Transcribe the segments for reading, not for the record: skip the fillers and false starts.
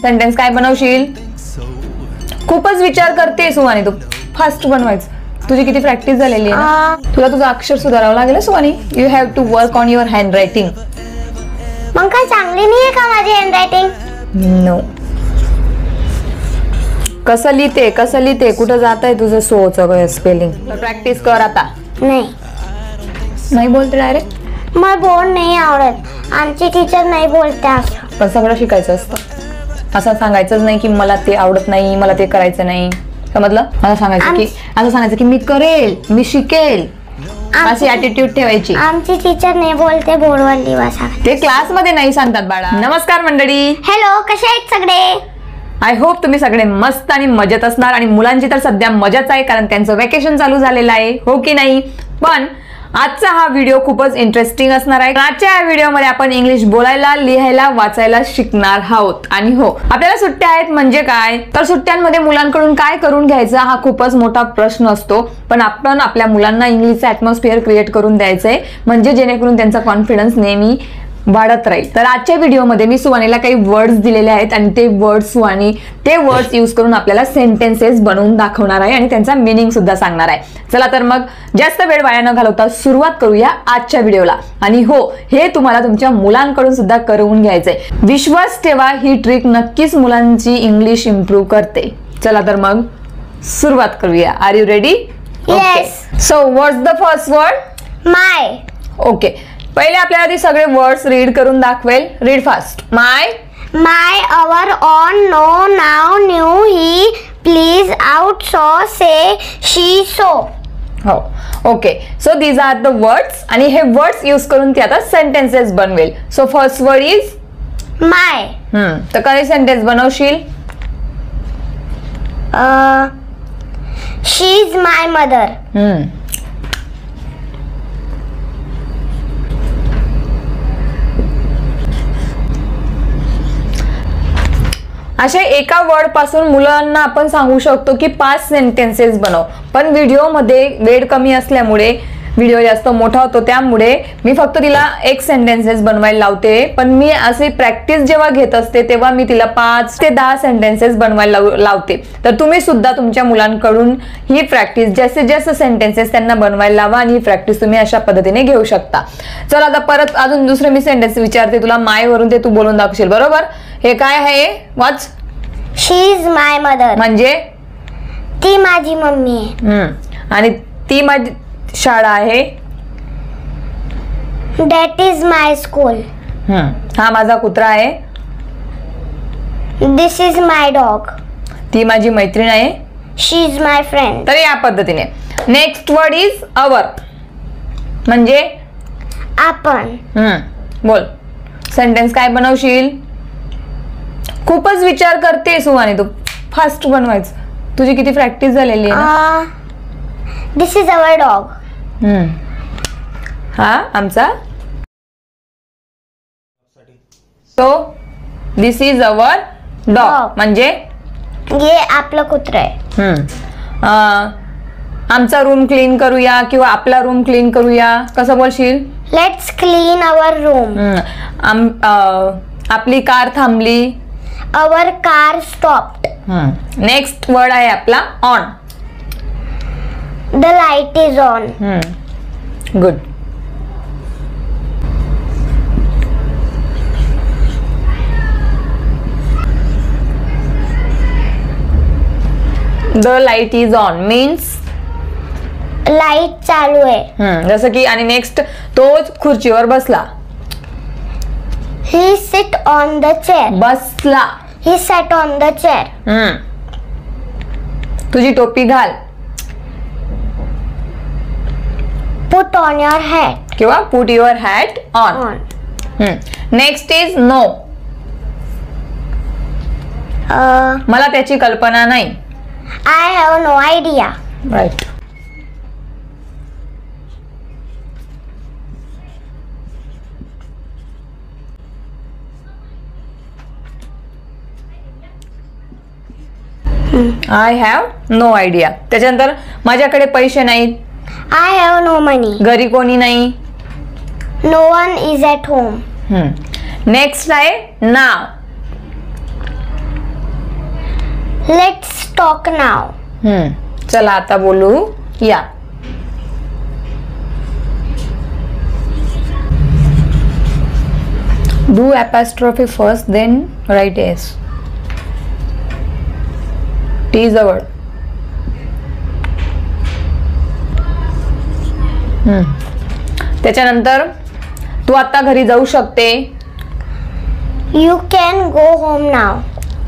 Sentence काय बनवशील? खूपच विचार करते सुवानी, तू फास्ट बनवायचं. तुझी किती प्रॅक्टिस झालेली आहे. तुला तुझं अक्षर सुधारावं लागेल Suvani. You have to work on your handwriting. मग काय चांगली नाहीये का माझी हँड रायटिंग? नो. कसं लिहिते कुठं जात आहे तुझं सोचं स्पेलिंग? प्रॅक्टिस कर आता. नाही बोलते डायरेक्ट. मला बोर्ड नाही आवडत. आमची टीचर नाही बोलते असं. पण सगळं शिकायचं असतं. असं सांगायचंच नाही की मला ते आवडत नाही, मला ते करायचं नाही. समजलं? असं सांगायचं की मी करेल, मी शिकेल, अशी ऍटिट्यूड ठेवायची. आमची टीचर नाही बोलते बोर्डवर लिहा. ते क्लासमध्ये नाही सांगतात बाळा. नमस्कार मंडळी. हॅलो, कसे आहेत सगळे? आय होप तुम्ही सगळे मस्त आणि मजेत असणार. आणि मुलांची तर सध्या मजाच आहे, कारण त्यांचं वेकेशन चालू झालेलं आहे, हो की नाही? पण आजचा हा व्हिडिओ खूपच इंटरेस्टिंग असणार आहे. आजच्या या व्हिडिओमध्ये आपण इंग्लिश बोलायला, लिहायला, वाचायला शिकणार आहोत. आणि हो, आपल्याला सुट्ट्या आहेत म्हणजे काय, तर सुट्ट्यांमध्ये मुलांकडून काय करून घ्यायचं हा खूपच मोठा प्रश्न असतो. पण आपण आपल्या मुलांना इंग्लिशचं ॲटमॉस्फिअर क्रिएट करून द्यायचंय, म्हणजे जेणेकरून त्यांचा कॉन्फिडन्स नेहमी वाढत राहील. तर आजच्या व्हिडिओमध्ये मी सुवानीला काही वर्ड्स दिलेले आहेत आणि ते वर्ड्स यूज करून आपल्याला सेंटेन्सेस बनवून दाखवणार आहे आणि त्यांचा मीनिंग सुद्धा सांगणार आहे. चला तर मग जास्त वेळ वाया न घालवता सुरुवात करूया आजच्या व्हिडिओला. आणि हो, हे तुम्हाला तुमच्या मुलांकडून सुद्धा करून घ्यायचंय. विश्वास ठेवा, ही ट्रिक नक्कीच मुलांची इंग्लिश इम्प्रूव्ह करते. चला तर मग सुरुवात करूया. Are you ready? Yes. So what's the first word? My. Okay, पहिले आपल्याला ती सगळे वर्ड्स रीड करून दाखवेल. Read fast. My, our, on, no, now, new, he, please, out, saw, say, she, so. हो, okay. So these are the words आणि हे words use करून ती आता सेंटेन्सेस बनवेल. So first word is my. तर काही सेंटेन्स बनवशील? She is my mother. अशा एका वर्ड पासून मुलांना आपण सांगू शकतो की 5 सेंटेन्सेस बनव. पण व्हिडिओमध्ये वेळ कमी असल्यामुळे व्हिडिओ जास्त मोठा होतो, त्यामुळे मी फक्त तिला एक सेंटेन्सेस बनवायला लावते. पण मी असे प्रॅक्टिस जेव्हा घेत असते तेव्हा मी तिला 5 ते 10 सेंटेन्सेस बनवायला लावते. तर तुम्ही सुद्धा तुमच्या मुलांकडून ही प्रॅक्टिस जास्तीत जास्त सेंटेन्सेस त्यांना बनवायला लावा आणि ही प्रॅक्टिस तुम्ही अशा पद्धतीने घेऊ शकता. चला आता परत अजून दुसरे मी सेंटेन्स विचारते तुला. माय वरून ते तू बोलून दाखवशील, बरोबर? हे काय आहे? वाच. शी इज माय मदर म्हणजे ती माझी मम्मी आहे. आणि ती माझी शाळा आहे. That is my school. हा माझा कुत्रा आहे. दिस इज माय डॉग. ती माझी मैत्रीण आहे. She is my friend. तर या पद्धतीने. नेक्स्ट वर्ड इज अवर, म्हणजे आपण. बोल, सेंटेन्स काय बनवशील? खूपच विचार करते सुवानी, तू फास्ट बनवायचं. तुझी किती प्रॅक्टिस झालेली आहे. दिस इज अवर डॉग. हा आमचा. So this is our dog म्हणजे हे आपलं कुत्र आहे. आमचा रूम क्लीन करूया किंवा आपला रूम क्लीन करूया. कसं बोलशील? Let's clean our room. आपली कार थांबली. Our car stopped. Next word आहे आपला on. The light is on. Good. The light is on means light चालू आहे. जसं की. आणि नेक्स्ट, तो खुर्चीवर बसला. He sit on the chair. बसला. He sat on the chair. तुझी टोपी घाल. पुट ऑन युअर हॅट किंवा put your hat on. Next is no. मला त्याची कल्पना नाही. I have no idea. Right. I have no idea. त्याच्यानंतर माझ्याकडे पैसे नाहीत. I have no money. घरी कोणी नाही. No one is at home. Next आहे नाव. Let's talk now. चला आता बोलू या. Do apostrophe first, then write S. T is the word. त्याच्यानंतर तू आता घरी जाऊ शकते. You can go home now.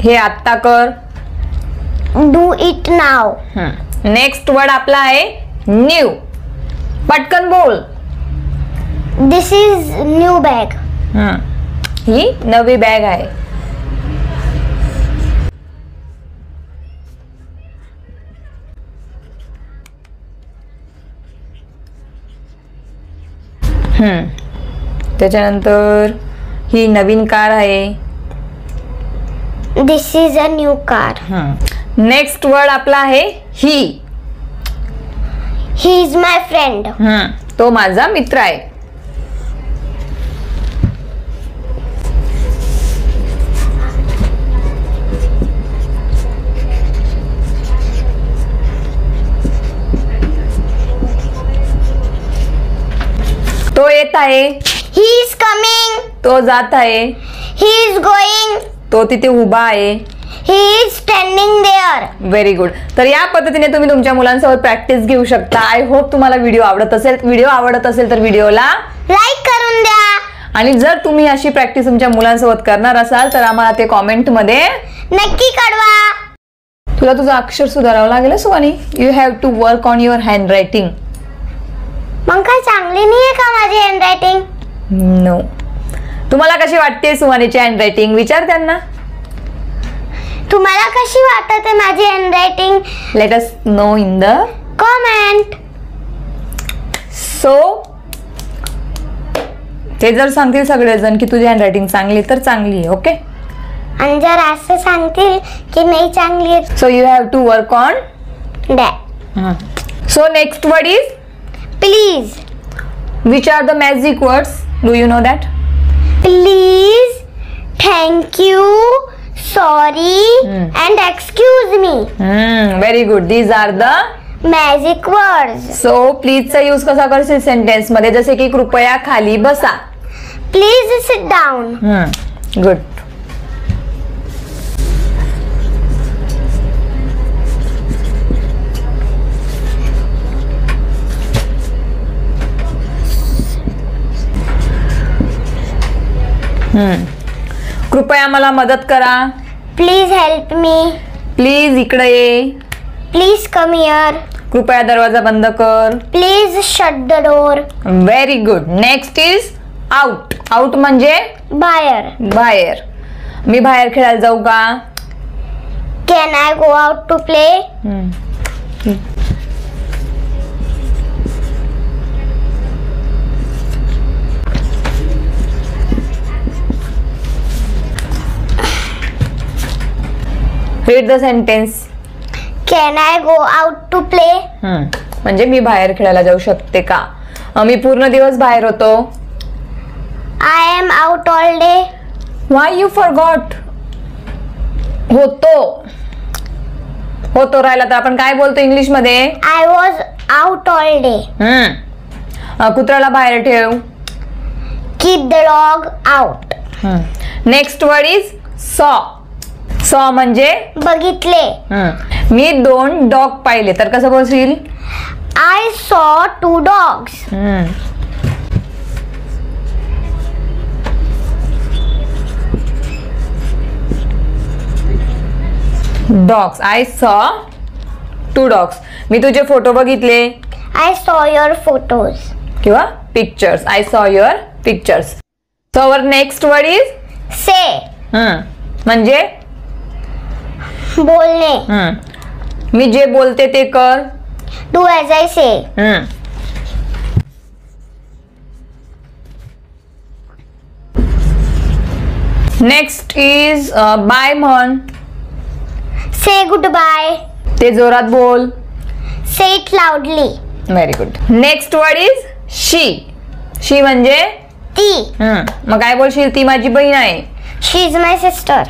हे आत्ता कर. Do it now. Next word आपला आहे न्यू. पटकन बोल. This is new bag. ही नवी बॅग आहे. त्याच्यानंतर ही नवीन कार आहे. This is a new car. Next word आपला आहे ही. He is my friend. तो माझा मित्र आहे. तो येत आहे. He is coming. तो जात आहे. He is going. तो तिथे उभा आहे. He is standing there. Very good. तर या पद्धतीने तुम्ही तुमच्या मुलांसोबत प्रॅक्टिस घेऊ शकता. आय होप तुम्हाला व्हिडिओ आवडत असेल तर व्हिडिओला लाईक करून द्या. आणि जर तुम्ही अशी प्रॅक्टिस तुमच्या मुलांसोबत करणार असाल तर आम्हाला ते कॉमेंट मध्ये नक्की कळवा. तुला तुझं अक्षर सुधारावं लागेल Suvani. You have to work on your handwriting. मग काय चांगली नाहीये का माझी हँड रायटिंग? नो. तुम्हाला कशी वाटते सुवानीची हँड रायटिंग? विचार त्यांना. तुम्हाला कशी वाटते माझी hand writing? Let us know in the comment. So ते जर सांगतील सगळेजण की तुझी हँड रायटिंग चांगली तर चांगली आहे. ओके. आणि जर असं सांगतील की नाही चांगली so you have to work on that. So next word is please. Which are the magic words? Do you know that? Please, thank you, sorry and excuse me. Very good. These are the magic words. So प्लीजचा use कसा करशील sentence मध्ये? जसे की कृपया खाली बसा. Please sit down. Good. कृपया मला मदत करा. Please help me. प्लीज इकडे ये. Please come here. कृपया दरवाजा बंद कर. Please shut the door. Very good. Next is out. Out म्हणजे बाहेर. बाहेर. मी बाहेर खेळायला जाऊ का? Can I go out to play? Read the sentence. Can I go out to play? म्हणजे मी बाहेर खेळायला जाऊ शकते का? मी पूर्ण दिवस बाहेर होतो. I am out all day. Y you forgot? होतो. होतो राहिला तर आपण काय बोलतो इंग्लिश मध्ये? I was out all day. कुत्र्याला बाहेर ठेव. Keep the dog out. Next word is सॉ. सॉ म्हणजे बघितले. मी 2 डॉग पाहिले तर कसं बोलशील? I saw 2 dogs. Dogs. I saw 2 dogs. मी तुझे फोटो बघितले. I saw your photos. किंवा pictures. I saw your pictures. So our next word is say. म्हणजे बोलणे. मी जे बोलते ते कर. Do as I say. Next is bye म्हण. Say goodbye. ते जोरात बोल. Say it loudly. Very good. Next word is she. She म्हणजे ती. मग काय बोलशील? ती माझी बहीण आहे. She is my sister.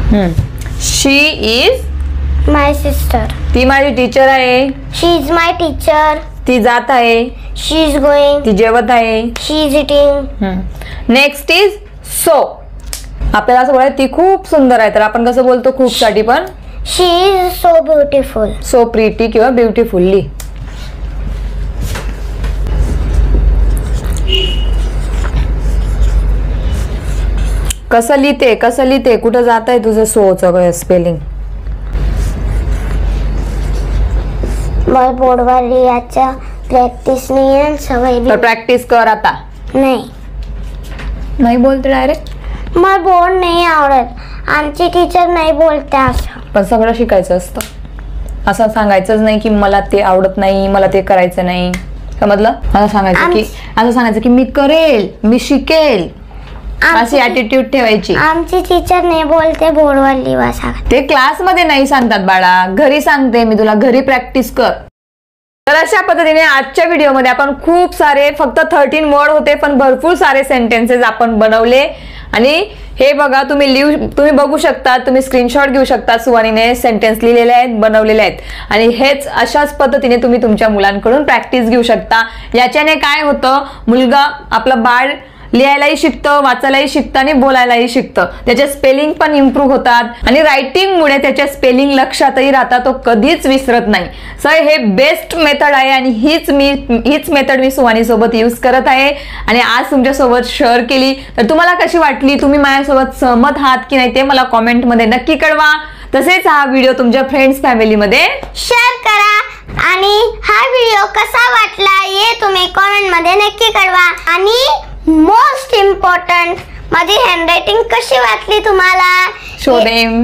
She is my sister. ती माझी टीचर आहे. She is my teacher. ती जात आहे. She is going. ती जेवत आहे. She is eating. Next is so. आपल्याला असं बोलायचं ती खूप सुंदर आहे, तर आपण कसं बोलतो खूप साठी पण she is so beautiful. So pretty किंवा ब्युटिफुल्ली. कसं लिहिते कुठं जात आहे तुझं सोचं स्पेलिंग. मला बोर्डवर लिहायचं प्रॅक्टिस नाही आहे, सवय बी तर प्रॅक्टिस कर आता. नाही बोलते डायरेक्ट. मला बोर्ड नाही आवडत. आमची टीचर नाही बोलते असं. पण सगळं शिकायचं असतं. असं सांगायचंच नाही की मला ते आवडत नाही, मला ते करायचं नाही. समजलं. असं सांगायचं की मी करेल, मी शिकेल, अशी ऍटिट्यूड ठेवायची. आमची टीचर नाही बोलते बोर्डवर लिहा सांगते. ते क्लासमध्ये नाही सांगतात बाळा, घरी सांगते मी तुला, घरी प्रॅक्टिस कर. तर अशा पद्धतीने आजच्या व्हिडिओमध्ये आपण खूप सारे, फक्त 13 वर्ड होते पण भरपूर सारे सेंटेन्सेस आपण बनवले. आणि हे बघा तुम्ही बघू शकता, तुम्ही स्क्रीनशॉट घेऊ शकता. सुवानीने सेंटेन्स लिहिलेले आहेत, बनवलेले आहेत. आणि हेच अशाच पद्धतीने तुम्ही तुमच्या मुलांकडून प्रॅक्टिस घेऊ शकता. याच्याने काय होतं, मुलगा आपलं बाळ लिहायलाही शिकतं, वाचायलाही शिकतं आणि बोलायलाही शिकतं. त्याचे स्पेलिंग पण इम्प्रूव्ह होतात आणि रायटिंगमुळे त्याच्या स्पेलिंग लक्षातही राहतात, तो कधीच विसरत नाही. सो हे बेस्ट मेथड आहे आणि हीच मेथड मी सुवानीसोबत यूज करत आहे आणि आज तुमच्यासोबत शेअर केली. तर तुम्हाला कशी वाटली, तुम्ही माझ्यासोबत सहमत आहात की नाही ते मला कॉमेंटमध्ये नक्की कळवा. तसेच हा व्हिडिओ तुमच्या फ्रेंड्स फॅमिलीमध्ये शेअर करा आणि हा व्हिडिओ कसा वाटला हे तुम्ही कॉमेंटमध्ये नक्की कळवा. आणि मोस्ट इम्पॉर्टंट, माझी हँडरायटिंग कशी वाटली तुम्हाला शो देम.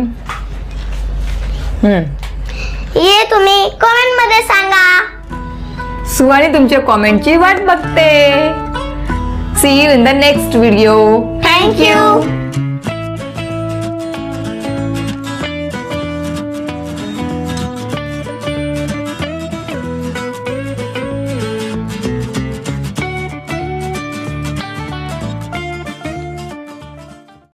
हे तुम्ही कमेंट मध्ये सांगा. सुवानी तुमच्या कमेंटची वाट बघते. See you in the next video. Thank you.